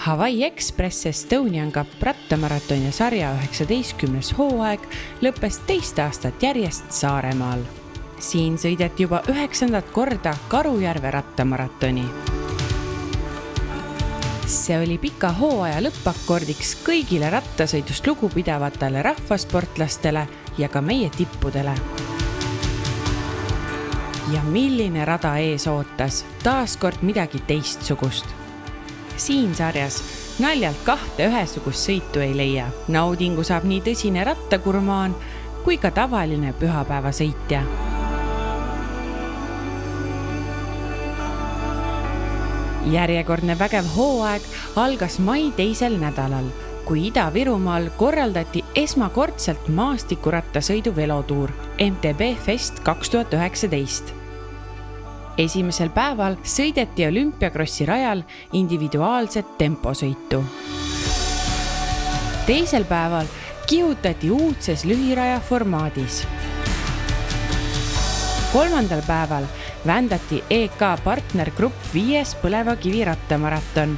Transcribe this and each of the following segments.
Hawaii Express Estonian Cup rattamaratoni sarja 19. hooaeg lõppes 2 aastat järjest Saaremaal. Siin sõideti juba 9. korda Karujärve rattamaratoni. See oli pika hooaja lõppakordiks kõigile rattasõidust lugupidavatele rahvasportlastele ja ka meie tippudele. Ja milline rada ees ootas, taaskord midagi teistsugust. Siin sarjas naljalt 2 ühesugust sõitu ei leia. Naudingu saab nii tõsine rattakurmaan kui ka tavaline pühapäevasõitja. Järjekordne vägev hooaeg algas mai 2. nädalal, kui Ida-Virumaal korraldati esmakordselt maastikurattasõidu velotuur MTB Fest 2019. Esimesel päeval sõideti Olümpiakrossi rajal individuaalset temposõitu. Teisel päeval kihutati uudses lühiraja formaadis. 3. päeval vändati EK partnergrupp 5. Põlevkivi rattamaraton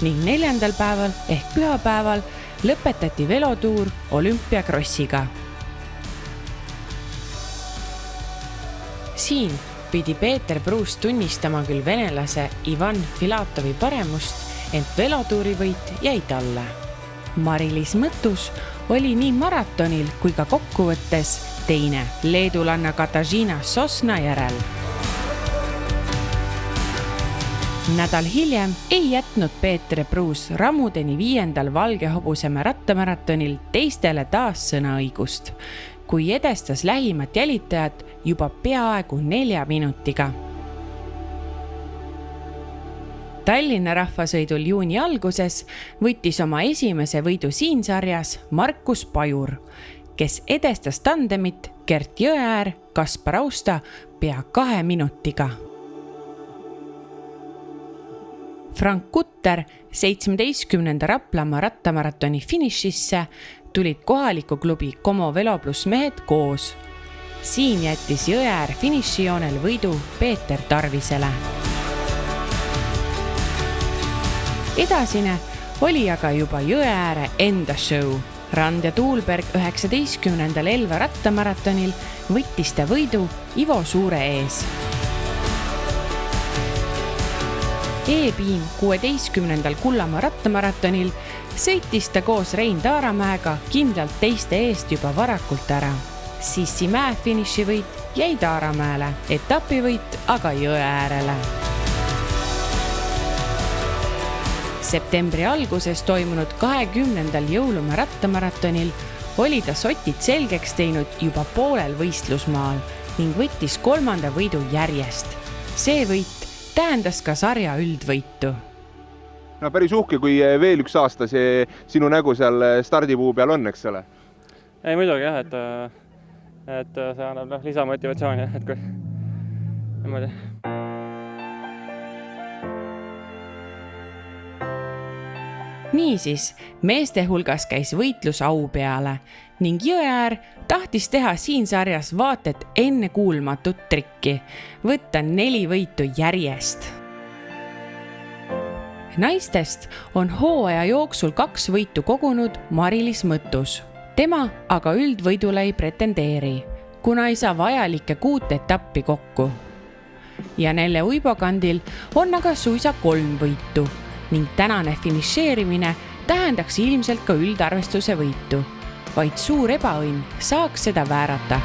ning 4. päeval ehk pühapäeval lõpetati velotuur Olümpiakrossiga. Siin pidi Peeter Pruus tunnistama küll venelase Ivan Filatovi paremust, ent velotuuri võit jäi talle. Mari-Liis Mõttus oli nii maratonil kui ka kokkuvõttes teine leedulanna Katarzyna Sosna järel. Nädal hiljem ei jätnud Peeter Pruus Ramudeni 5. Valgehobuseme rattamaratonil teistele taas sõnaõigust, kui edestas lähimat jälitajat juba peaaegu 4 minutiga. Tallinna rahvasõidul juuni alguses võttis oma esimese võidu siin sarjas Markus Pajur, kes edestas tandemit Gert Jõeäär, Kaspar Austa pea 2 minutiga. Frank Kutter 17. Raplamaa rattamaratoni finišisse tulid kohaliku klubi Como Velo Plus mehed koos. Siin jättis Jõeäär finišijoonel võidu Peeter Tarvisele. Edasine oli aga juba Jõeääre enda show. Rand ja Tuulberg 19. Elva rattamaratonil võttis ta võidu Ivo Suure ees. E-Piim 16. Kullamaa rattamaratonil sõitis ta koos Rein Taaramäega kindlalt teiste eest juba varakult ära. Sissi Mäe finišivõit jäi Taaramäele, etapivõit aga Jõeäärele. Septembri alguses toimunud 20. Jõulumaa rattamaratonil oli ta sotid selgeks teinud juba poolel võistlusmaal ning võttis 3. võidu järjest. See võit tähendas ka sarja üldvõitu. No päris uhke, kui veel 1 aasta see sinu nägu seal stardipuu peal on, eks ole? Ei, muidugi jah, et see annab lisamotivatsiooni, et kui niimoodi. Niisiis, meeste hulgas käis võitlus au peale ning Jõeäär tahtis teha siin sarjas vaatet enne kuulmatut trikki, võtta 4 võitu järjest. Naistest on hooaja jooksul 2 võitu kogunud Mari-Liis Mõttus. Tema aga üldvõidule ei pretendeeri, kuna ei saa vajalikke 6 etappi kokku. Ja Nelle Uibokandil on aga suisa 3 võitu ning tänane finišeerimine tähendaks ilmselt ka üldarvestuse võitu, vaid suur ebaõnn saaks seda väärata.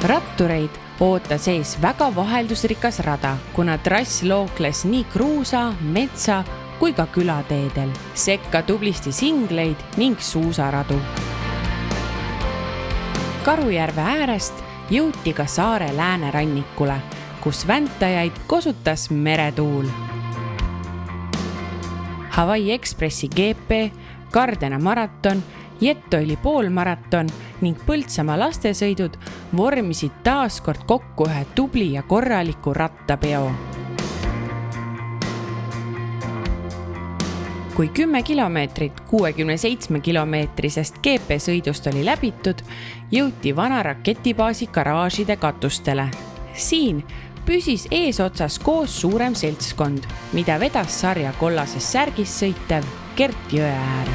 Rattureid ootas ees väga vaheldusrikas rada, kuna trass lookles nii kruusa, metsa kui ka külateedel, sekka tublisti singleid ning suusaradu. Karujärve äärest jõuti ka saare läänerannikule, kus väntajaid kosutas meretuul. Hawaii Expressi GP, Gardena maraton, Jettoili poolmaraton ning Põltsamaa lastesõidud vormisid taaskord kokku ühe tubli ja korraliku rattapeo. Kui 10 kilomeetrit 67 kilomeetrisest GP-sõidust oli läbitud, jõuti vana raketibaasi garaažide katustele. Siin püsis eesotsas koos suurem seltskond, mida vedas sarja kollases särgis sõitev Gert Jõeäär.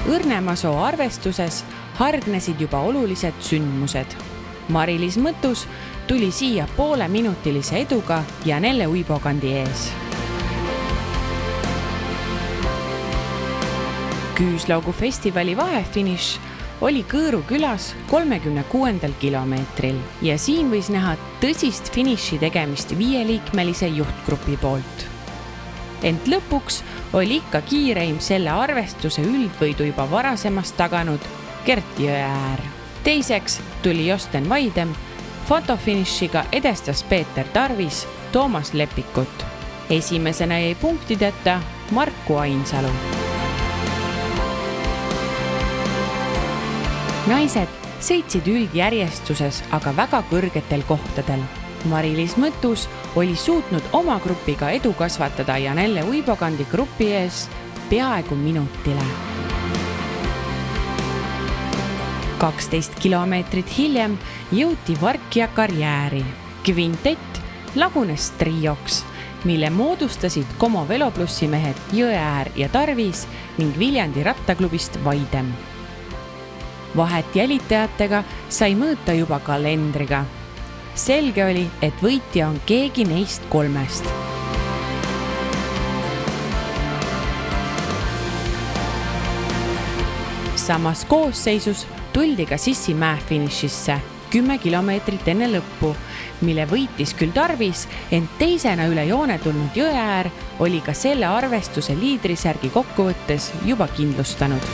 Õrnemasoo arvestuses hargnesid juba olulised sündmused. Mari-Liis Mõttus tuli siia pooleminutilise eduga Janelle Uibokandi ees. Küüslaugu festivali vahefiniš oli Kõõru külas 36. kilomeetril ja siin võis näha tõsist finiši tegemist 5-liikmelise juhtgrupi poolt. Ent lõpuks oli ikka kiireim selle arvestuse üldvõidu juba varasemast taganud Gert Jõeäär. Teiseks tuli Josten Vaidem, fotofinišiga edestas Peeter Tarvis Toomas Lepikut. Esimesena jäi punktideta Marku Ainsalu. Naised sõitsid üldjärjestuses aga väga kõrgetel kohtadel. Mari-Liis Mõttus oli suutnud oma grupiga edu kasvatada Janelle Uibokandi grupi ees peaaegu minutile. 12 kilomeetrit hiljem jõuti Varkja karjääri. Kvintett lagunes trioks, mille moodustasid Como Veloplussi mehed Jõeäär ja Tarvis ning Viljandi rattaklubist Vaidem. Vahet jälitajatega sai mõõta juba kalendriga. Selge oli, et võitja on keegi neist kolmest. Samas koosseisus tuldi ka Sissi Mäe finišisse 10 kilomeetrit enne lõppu, mille võitis küll Tarvis, ent teisena üle joone tulnud Jõeäär oli ka selle arvestuse liidrisärgi kokkuvõttes juba kindlustanud.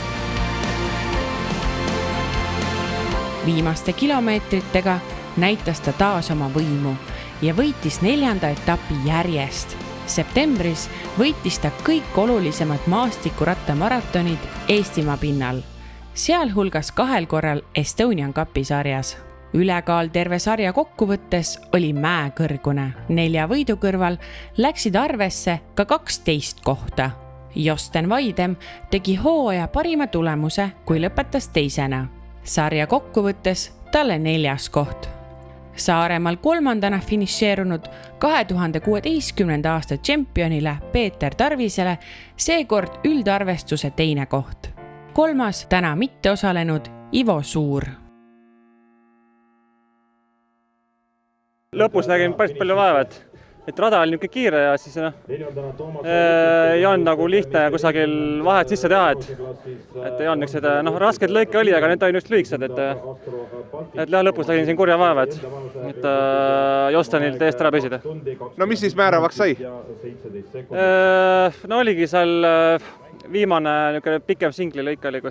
Viimaste kilomeetritega näitas ta taas oma võimu ja võitis 4. etapi järjest. Septembris võitis ta kõik olulisemad maastikuratamaratonid Eestimaa pinnal, sealhulgas 2 korral Estonian Cupi sarjas. Ülekaal terve sarja kokkuvõttes oli mäekõrgune. 4 võidu kõrval läksid arvesse ka 12 kohta. Josten Vaidem tegi hooaja parima tulemuse, kui lõpetas teisena. Sarja kokkuvõttes talle 4. koht. Saaremaal 3. finišeerunud 2016. aasta tšempionile Peeter Tarvisele seekord üldarvestuse 2. koht. 3. täna mitte osalenud Ivo Suur. Lõpus nägin päris palju vaevat, et rada oli niisugune kiire ja siis ei olnud nagu lihtne kusagil vahet sisse teha, et ei olnud niisugused rasked lõike oli, aga need olid just lühikesed, et lõpus nägin siin kurja vaeva, et Jostenil täiesti ära püsida. No mis siis määravaks sai? No oligi seal viimane niisugune pikem singli lõik oli,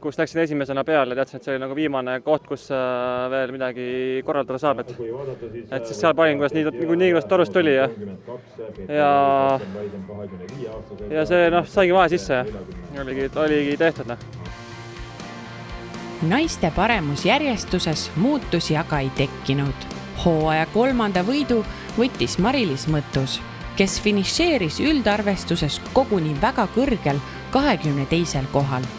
kus läksin esimesena peale, teadsin, et see oli nagu viimane koht, kus veel midagi korraldada saab, et siis seal panin, kuidas torust tuli ja see saigi vahe sisse ja oligi tehtud. Naiste paremusjärjestuses muutusi aga ei tekkinud. Hooaja 3. võidu võttis Mari-Liis Mõttus, kes finišeeris üldarvestuses koguni väga kõrgel 22. kohal.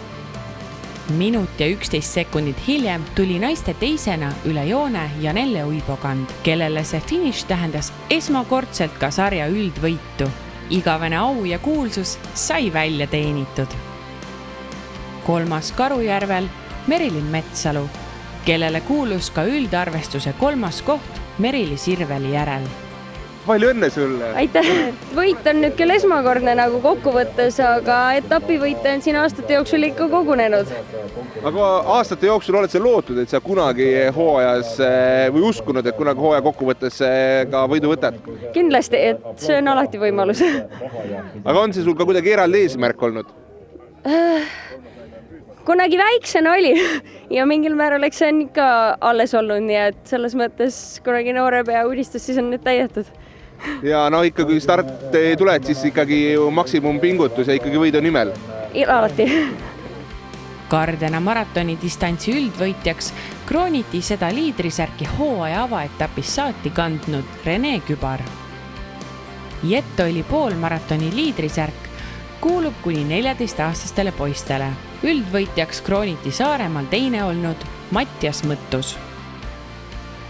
Minut ja 11 sekundit hiljem tuli naiste teisena üle joone Janelle Uibokand, kellele see finiš tähendas esmakordselt ka sarja üldvõitu. Igavene au ja kuulsus sai välja teenitud. 3. Karujärvel Merilin Metsalu, kellele kuulus ka üldarvestuse 3. koht Meri-Liis Irveli järel. Palju õnne sulle! Aitäh! Võit on nüüd küll esmakordne nagu kokkuvõttes, aga etapivõite on siin aastate jooksul ikka kogunenud. Aga aastate jooksul oled sa lootud, et sa kunagi hooajas või uskunud, et kunagi hooaja kokkuvõttes ka võidu võtad? Kindlasti, et see on alati võimalus. Aga on see sul ka kuidagi eraldi eesmärk olnud? Kunagi väiksena oli ja mingil määral eks see on ikka alles olnud, nii et selles mõttes kunagi noore pea unistus siis on nüüd täidetud. Ja ikka kui start tuled, siis ikkagi maksimumpingutus ja ikkagi võidu nimel? Alati. Gardena maratoni distantsi üldvõitjaks krooniti seda liidrisärki hooaja avaetapis saati kandnud Rene Kübar. Jetto oli poolmaratoni liidrisärk kuulub kuni 14-aastastele poistele. Üldvõitjaks krooniti Saaremaal 2. olnud Mattias Mõttus.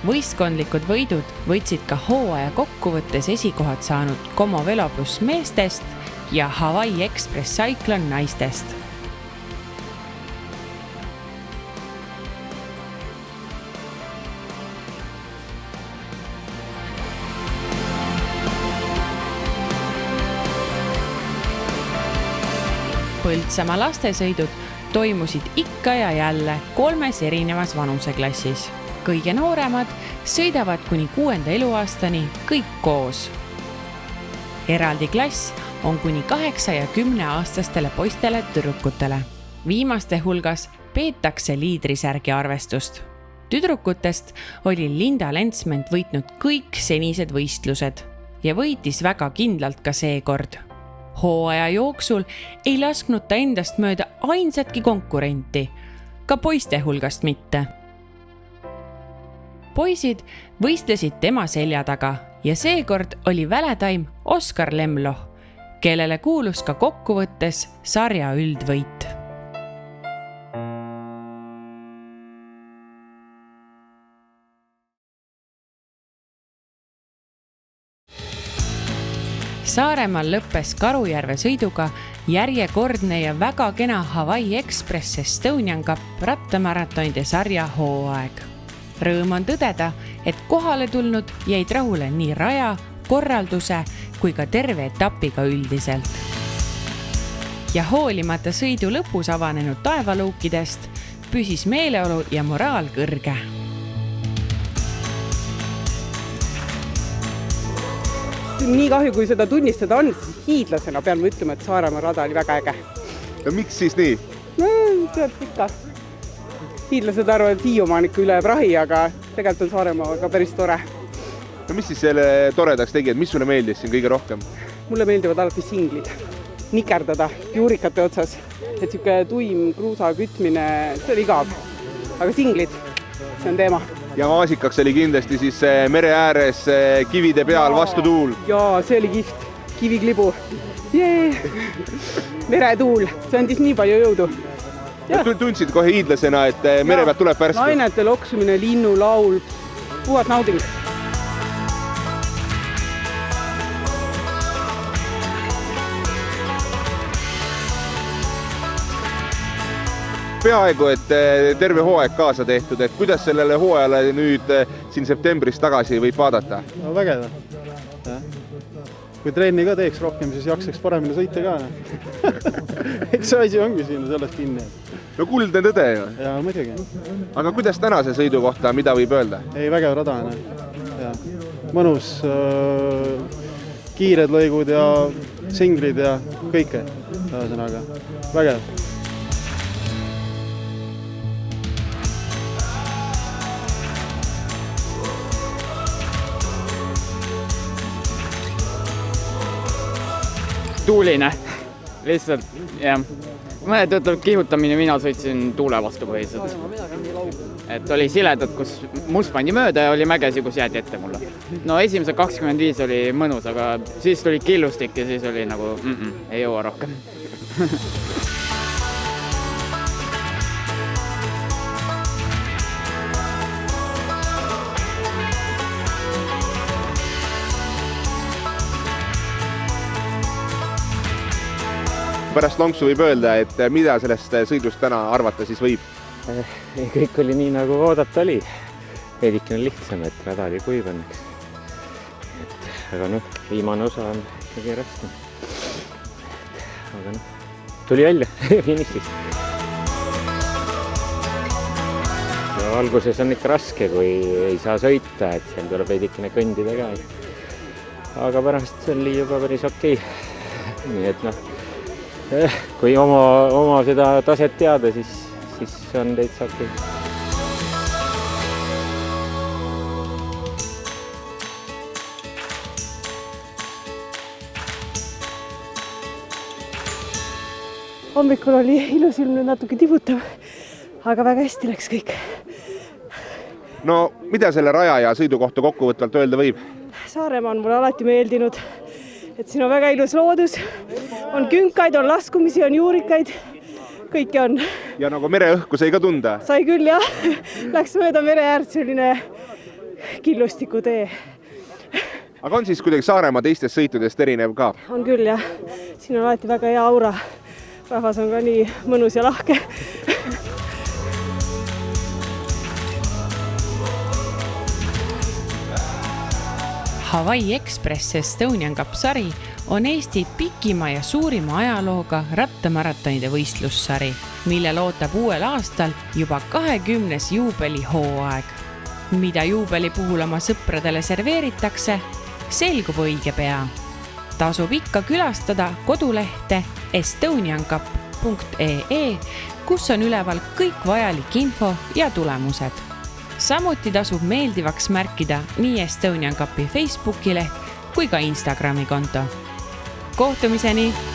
Võistkondlikud võidud võitsid ka hooaja kokkuvõttes esikohad saanud Como Velo Plus meestest ja Hawaii Express Cyclone naistest. Põltsamaa lastesõidud toimusid ikka ja jälle 3 erinevas vanuseklassis. Kõige nooremad sõidavad kuni 6. eluaastani kõik koos. Eraldi klass on kuni 8 ja 10 aastastele poistele tüdrukutele. Viimaste hulgas peetakse liidrisärgi arvestust. Tüdrukutest oli Linda Lensment võitnud kõik senised võistlused ja võitis väga kindlalt ka seekord. Hooaja jooksul ei lasknud ta endast mööda ainsatki konkurenti, ka poiste hulgast mitte. Poisid võistlesid tema selja taga ja seekord oli väletaim Oskar Lemloh, kellele kuulus ka kokkuvõttes sarja üldvõit. Saaremaal lõppes Karujärve sõiduga järjekordne ja väga kena Hawaii Express Estonian Cup rattamaratonide sarja hooaeg. Rõõm on tõdeda, et kohale tulnud jäid rahule nii raja, korralduse kui ka terve etapiga üldiselt. Ja hoolimata sõidu lõpus avanenud taevaluukidest püsis meeleolu ja moraal kõrge. Nii kahju, kui seda tunnistada on, siis hiidlasena pean ma ütlema, et Saaremaa rada oli väga äge. Ja miks siis nii? No, tead ikka. Hiidlased arvavad, et Hiiumaa on ikka üle prahi, aga tegelikult on Saaremaa ka päris tore. No mis siis selle toredaks tegi, et mis sulle meeldis siin kõige rohkem? Mulle meeldivad alati singlid. Nikerdada juurikate otsas. Et siuke tuim kruusa kütmine, see oli igav. Aga singlid, see on teema. Ja maasikaks oli kindlasti siis mere ääres kivide peal vastu tuul. Jaa, see oli kihvt. Kiviklibu. Jee! Meretuul. See andis nii palju jõudu. Tundsid kohe hiidlasena, et mere pealt tuleb pärsku? Lainete loksumine, linnu laul, puhas nauding. Peaaegu, et terve hooaeg kaasa tehtud, et kuidas sellele hooajale nüüd siin septembris tagasi võib vaadata? No vägev. Kui trenni ka teeks rohkem, siis jaksaks paremini sõita ka. Eks see asi ongi siin sellest kinni. No kuldne tõde ju. Ja muidugi. Aga kuidas tänase sõidu kohta, mida võib öelda? Ei, vägev rada. Mõnus, kiired lõigud ja singlid ja kõike. Ühesõnaga, vägev. Tuuline, lihtsalt, jah. Mõned ütleb kihutamine, mina sõitsin tuule vastu põhiliselt. Et oli siledad, kus must pandi mööda ja oli mägesi, kus jäädi ette mulle. No esimese 25 oli mõnus, aga siis tuli killustik ja siis oli nagu, ei jõua rohkem. Pärast lonksu võib öelda, et mida sellest sõidust täna arvata siis võib? Kõik oli nii, nagu oodata oli. Veidikene lihtsam, et rada oli kuiv õnneks. Aga viimane osa on ikkagi raske. Aga tuli välja finišis. Alguses on ikka raske, kui ei saa sõita, et seal tuleb veidikene kõndida ka. Aga pärast oli juba päris okei. Nii et kui oma seda taset teada, siis on täitsa okei. Hommikul oli ilus ilm nüüd natuke tibutav, aga väga hästi läks kõik. No mida selle raja ja sõidu kohta kokkuvõtvalt öelda võib? Saaremaa on mulle alati meeldinud. Et siin on väga ilus loodus, on künkaid, on laskumisi, on juurikaid, kõike on. Ja nagu mereõhku sai ka tunda? Sai küll, jah. Läks mööda mere äärt selline killustikutee. Aga on siis kuidagi Saaremaa teistest sõitudest erinev ka? On küll jah, siin on alati väga hea aura. Rahvas on ka nii mõnus ja lahke. Hawaii Express Estonian Cup sari on Eesti pikima ja suurima ajalooga rattamaratonide võistlussari, mille ootab uuel aastal juba 20. juubelihooaeg. Mida juubeli puhul oma sõpradele serveeritakse, selgub õige pea. Tasub ikka külastada kodulehte estoniancup.ee, kus on üleval kõik vajalik info ja tulemused. Samuti tasub meeldivaks märkida nii Estonian Cupi Facebooki leht kui ka Instagrami konto. Kohtumiseni!